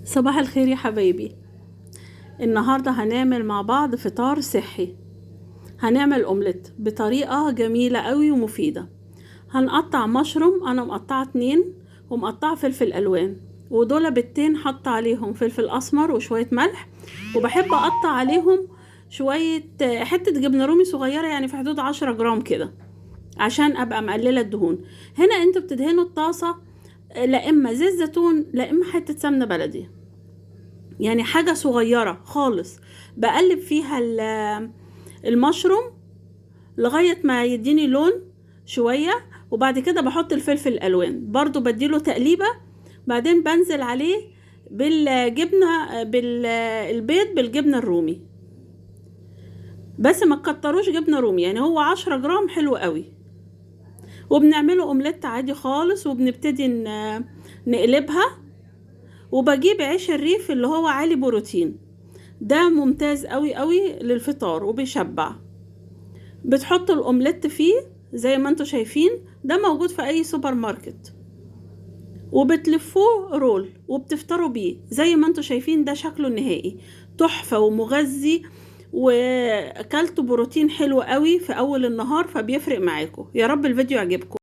صباح الخير يا حبايبي. النهاردة هنعمل مع بعض فطار صحي. هنعمل اومليت بطريقة جميلة قوي ومفيدة. هنقطع مشروم، انا مقطعة 2، ومقطعة فلفل الوان، ودول بيضتين حط عليهم فلفل اسمر وشوية ملح، وبحب اقطع عليهم شوية حتة جبنة رومي صغيرة، يعني في حدود 10 جرام كده، عشان ابقى مقللة الدهون. هنا انتوا بتدهنوا الطاسة لا اما زيت زيتون لا اما حتة سمنة بلدي، يعني حاجة صغيرة خالص. بقلب فيها المشروم لغاية ما يديني لون شوية، وبعد كده بحط الفلفل الألوان برضو بديله تقليبة، بعدين بنزل عليه بالجبنة بالبيض بالجبنة الرومي، بس ما تكتروش جبنة رومي، يعني هو 10 جرام حلو قوي. وبنعمله اومليت عادي خالص، وبنبتدي نقلبها، وبجيب عيش الريف اللي هو عالي بروتين، ده ممتاز قوي قوي للفطار وبيشبع. بتحط الاومليت فيه زي ما انتوا شايفين، ده موجود في اي سوبر ماركت، وبتلفوه رول وبتفطروا بيه زي ما انتوا شايفين. ده شكله النهائي تحفة ومغذي، واكلتوا بروتين حلو قوي في اول النهار، فبيفرق معاكم. يا رب الفيديو يعجبكم.